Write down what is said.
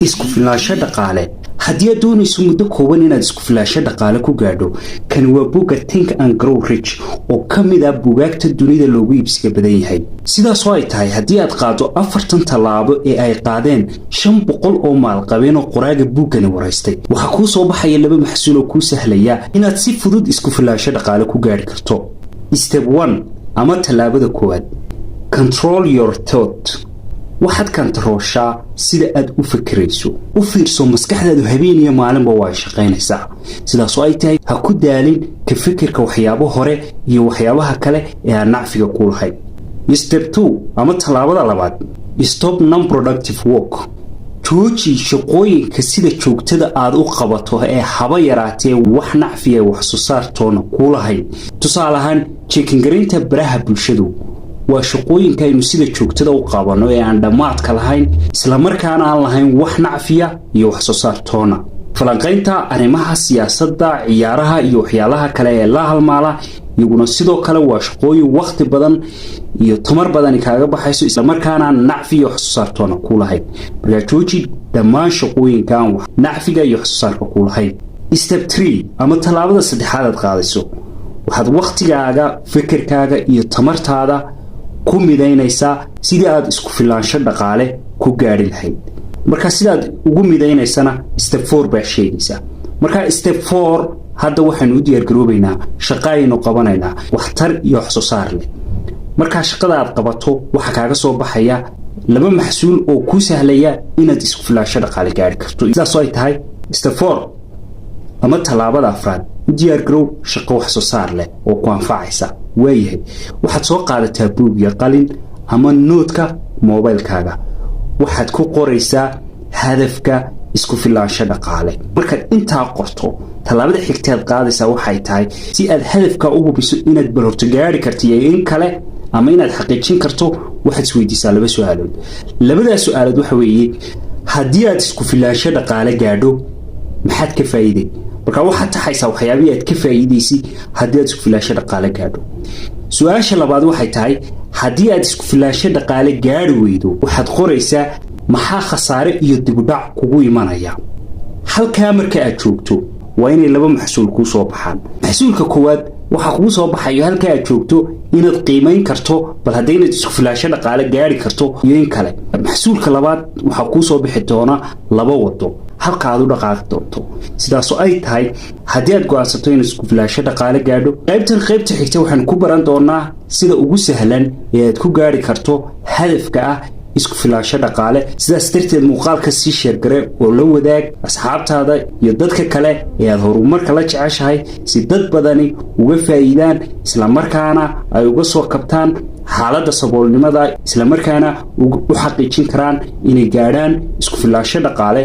isku filaansho dhaqaale haddii aad doonayso muddo kooban inaad isku filaansho dhaqaale ku gaadho kan waa buugga Think and Grow Rich oo ka mid ah buugaagta dunida loogu iibsiga badan yahay sidaas oo ay tahay haddii aad qaado 40 tallaabo ee ay qaadeen 500 oo maalqabeen oo qoraaga buuggani waraystay waxa ku soo baxaya laba maxsuul oo ku sahlaya inaad si fudud isku filaansho dhaqaale ku gaari karto step 1 ama tallaabada koowaad control your thought waxaad kantarooshaa sida aad u fikirayso u fiirso maskaxdaadu habeen iyo maalinba waa shaqaynaysaa sidaas oo ay tahay ha ku daalin ka fikirka waxyaabo hore iyo waxyaabaha kale ee aan nacfiga ku lahayn step 2 ama tallaabada labaad stop non-productive work jooji shaqooyinka sida joogtada aad u qabato ee haba yaraatee wax nacfiya wax soo saartoona ku lahayn tusaale ahaan checking garinta baraha bulshadu waa shaqooyinka aynu sida joogtada u qabano ee aan dhamaadka lahayn isla markaana aan lahayn wax nacfiya iyo wax soo saar toona falanqaynta arrimaha siyaasadda ciyaaraha iyo waxyaalaha kale ee la halmaala iyaguna sidoo kale waa shaqooyin waqti badan iyo tamar badan kaaga baxayso isla markaana nacfiya iyo wax soo saar toona ku lahayn marka jooji dhammaan shaqooyinkan wax nacfiga iyo wax soo saarka ku lahayn step 3 ama tallaabada saddexaad aad qaadayso waxaad waqtigaaga fikirkaaga iyo tamartaada ku midaynaysa sidii aad isku filaansho dhaqaale ku gaari lahayd marka sidaad ugu midaynaysana step 4 baa sheegaysa marka step 4 hadda waxaanu u diyaar garoobaynaa shaqo aynu qabanaynaa waxtar iyo wax soo saar leh marka shaqada aad qabato waxa kaaga soo baxaya laba maxsuul oo ku sahlaya inaad isku filaansho dhaqaale gaari karto sidaas oo ay tahay step 4 ama tallaabada afraad u diyaar garow shaqo wax soo saar leh oo ku anfacaysa waayahay waxaad soo qaadataa buug iyo qalin ama noodka moobilkaaga waxaad ku qoraysaa hadafka isku filaansho dhaqaale markaad intaa qorto tallaabada xigtaad qaadaysaa waxay tahay si aad hadafka u hubiso inaad balorto gaari karto iyo in kale ama inaad xaqiijin karto waxaad isweydiisaa laba su'aalood labadaas su'aalood waxa weeye haddii aad isku filaansho dhaqaale gaadho maxaad ka faa'iiday marka waxaad taxaysaa waxyaabaha aad ka faa'iideysay haddii aad isku filaansho dhaqaale gaadho su'aasha labaad waxay tahay haddii aad isku filaansho dhaqaale gaari weydo waxaad qoraysaa maxaa khasaare iyo dib u dhac kugu imanaya halka marka aad joogto waa inay laba maxsuul ku soo baxaan maxsuulka koowaad waxa kugu soo baxayo halka aad joogto inaad qiimeyn karto bal haddii aad isku filaansho dhaqaale gaari karto iyo in kale maxsuulka labaad waxa ku soo bixi doona laba wado halka aad u dhaqaaqi doonto sidaas oo ay tahay haddii aad go'aansato inaad isku filaansho dhaqaale gaadho qaybta xigta waxaan ku baran doonaa sida ugu sahlan ee aad ku gaari karto hadafka ah isku filaansho dhaqaale sidaas darteed muuqaalka sii sheer gare oo la wadaag asxaabtaada iyo dadka kale ee aad horumarka la jeceshahay si dad badani uga faa'iidaan isla markaana ay uga soo kabtaan xaaladda saboolnimada isla markaana u xaqiijin karaan inay gaadhaan isku filaansho dhaqaale